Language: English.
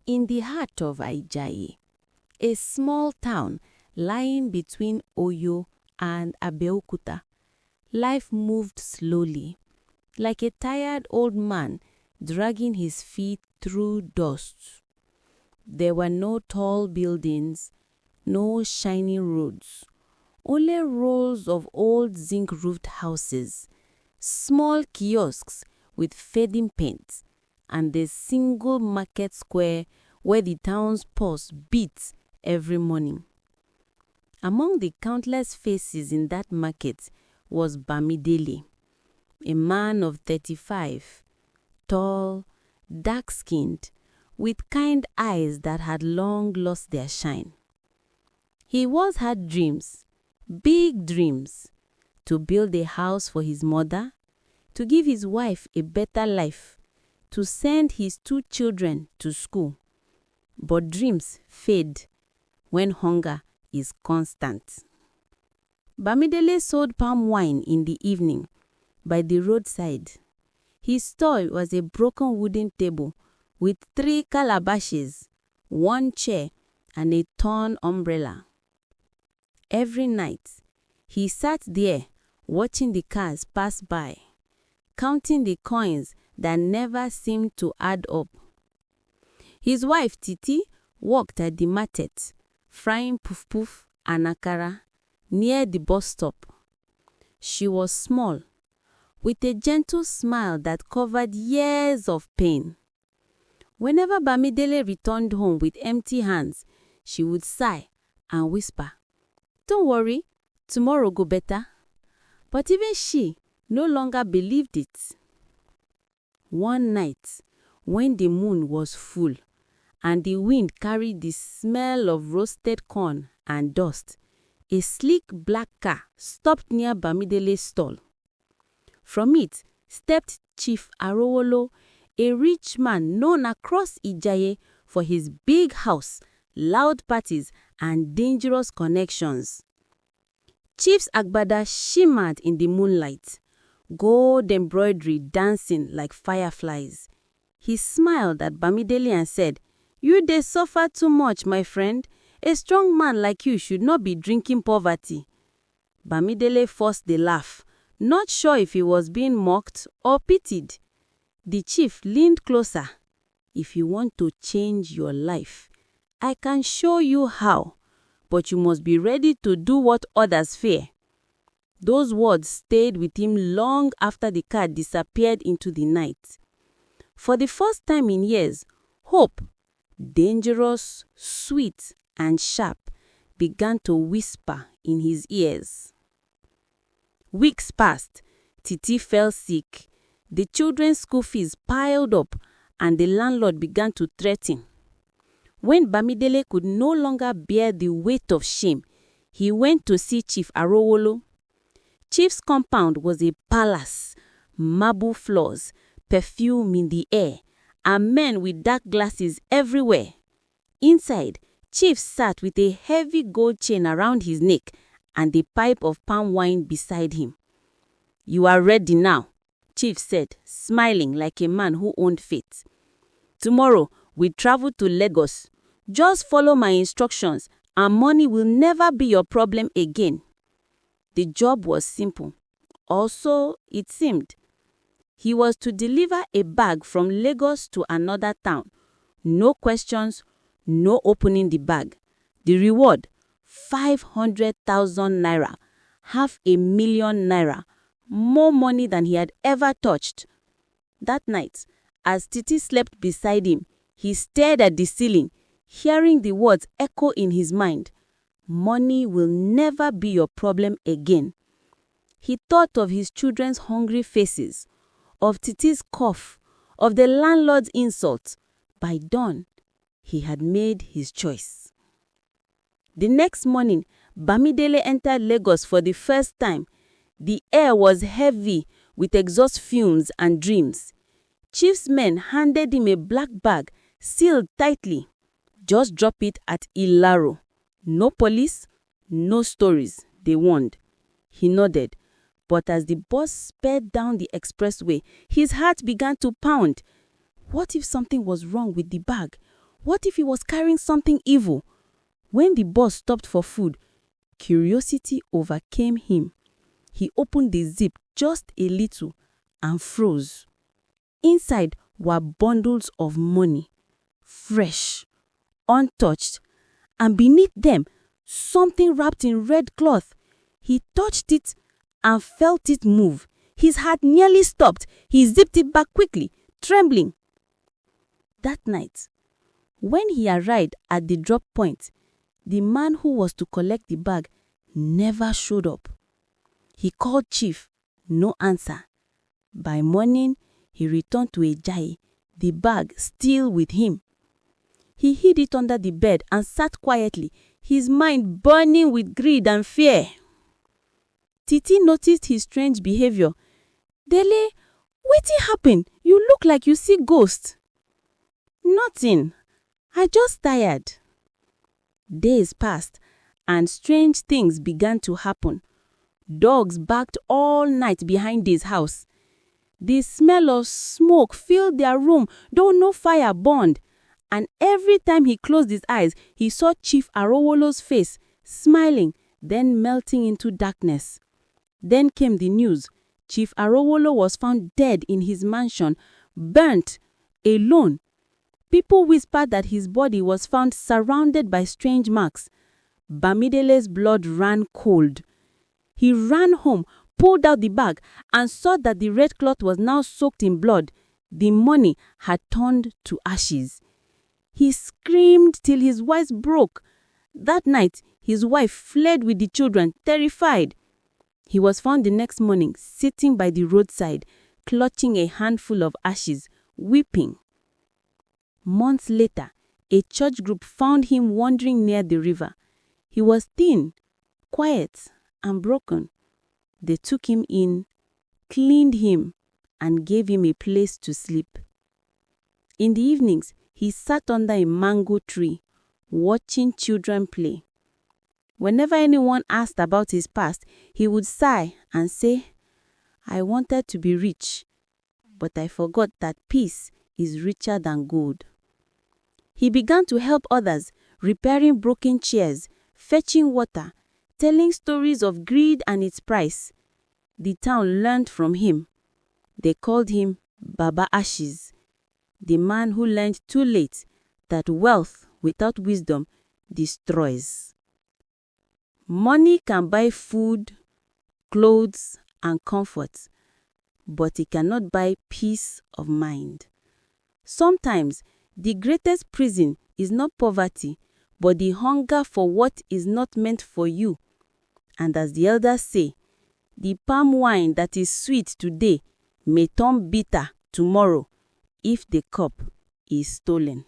In the heart of Ijaye, a small town lying between Oyo and Abeokuta, life moved slowly, like a tired old man dragging his feet through dust. There were no tall buildings, no shiny roads, only rows of old zinc-roofed houses, small kiosks with fading paint, and a single market square where the town's pulse beats every morning. Among the countless faces in that market was Bamidele, a man of 35, tall, dark-skinned, with kind eyes that had long lost their shine. He once had dreams, big dreams, to build a house for his mother, to give his wife a better life, to send his 2 children to school. But dreams fade when hunger is constant. Bamidele sold palm wine in the evening by the roadside. His stall was a broken wooden table with 3 calabashes, 1 chair, and a torn umbrella. Every night, he sat there watching the cars pass by, counting the coins that never seemed to add up. His wife Titi worked at the market, frying puff-puff and akara near the bus stop. She was small, with a gentle smile that covered years of pain. Whenever Bamidele returned home with empty hands, she would sigh and whisper, "Don't worry, tomorrow go better." But even she no longer believed it. One night, when the moon was full and the wind carried the smell of roasted corn and dust, a sleek black car stopped near Bamidele's stall. From it stepped Chief Arowolo, a rich man known across Ijaye for his big house, loud parties, and dangerous connections. Chief's agbada shimmered in the moonlight, gold embroidery dancing like fireflies. He smiled at Bamidele and said, "You dey suffer too much, my friend. A strong man like you should not be drinking poverty." Bamidele forced the laugh, not sure if he was being mocked or pitied. The chief leaned closer. "If you want to change your life, I can show you how, but you must be ready to do what others fear." Those words stayed with him long after the car disappeared into the night. For the first time in years, hope, dangerous, sweet, and sharp, began to whisper in his ears. Weeks passed. Titi fell sick. The children's school fees piled up, and the landlord began to threaten. When Bamidele could no longer bear the weight of shame, he went to see Chief Arowolo. Chief's compound was a palace, marble floors, perfume in the air, and men with dark glasses everywhere. Inside, Chief sat with a heavy gold chain around his neck and a pipe of palm wine beside him. "You are ready now," Chief said, smiling like a man who owned fate. "Tomorrow, we travel to Lagos. Just follow my instructions and money will never be your problem again." The job was simple. Also, it seemed. He was to deliver a bag from Lagos to another town. No questions, no opening the bag. The reward, 500,000 naira, 500,000 naira, more money than he had ever touched. That night, as Titi slept beside him, he stared at the ceiling, hearing the words echo in his mind. Money will never be your problem again. He thought of his children's hungry faces, of Titi's cough, of the landlord's insult. By dawn, he had made his choice. The next morning, Bamidele entered Lagos for the first time. The air was heavy with exhaust fumes and dreams. Chief's men handed him a black bag, sealed tightly. "Just drop it at Ilaro. No police, no stories," they warned. He nodded, but as the bus sped down the expressway, his heart began to pound. What if something was wrong with the bag? What if he was carrying something evil? When the boss stopped for food, curiosity overcame him. He opened the zip just a little and froze. Inside were bundles of money, fresh, untouched, and beneath them, something wrapped in red cloth. He touched it and felt it move. His heart nearly stopped. He zipped it back quickly, trembling. That night, when he arrived at the drop point, the man who was to collect the bag never showed up. He called Chief, no answer. By morning, he returned to Ijaye, the bag still with him. He hid it under the bed and sat quietly, his mind burning with greed and fear. Titi noticed his strange behavior. "Dele, wetin happen? You look like you see ghost." "Nothing. I just tired." Days passed and strange things began to happen. Dogs barked all night behind his house. The smell of smoke filled their room, though no fire burned. And every time he closed his eyes, he saw Chief Arowolo's face, smiling, then melting into darkness. Then came the news. Chief Arowolo was found dead in his mansion, burnt, alone. People whispered that his body was found surrounded by strange marks. Bamidele's blood ran cold. He ran home, pulled out the bag, and saw that the red cloth was now soaked in blood. The money had turned to ashes. He screamed till his voice broke. That night, his wife fled with the children, terrified. He was found the next morning, sitting by the roadside, clutching a handful of ashes, weeping. Months later, a church group found him wandering near the river. He was thin, quiet, and broken. They took him in, cleaned him, and gave him a place to sleep. In the evenings, he sat under a mango tree, watching children play. Whenever anyone asked about his past, he would sigh and say, "I wanted to be rich, but I forgot that peace is richer than gold." He began to help others, repairing broken chairs, fetching water, telling stories of greed and its price. The town learned from him. They called him Baba Ashes, the man who learned too late that wealth without wisdom destroys. Money can buy food, clothes, and comfort, but it cannot buy peace of mind. Sometimes, the greatest prison is not poverty, but the hunger for what is not meant for you. And as the elders say, the palm wine that is sweet today may turn bitter tomorrow if the cup is stolen.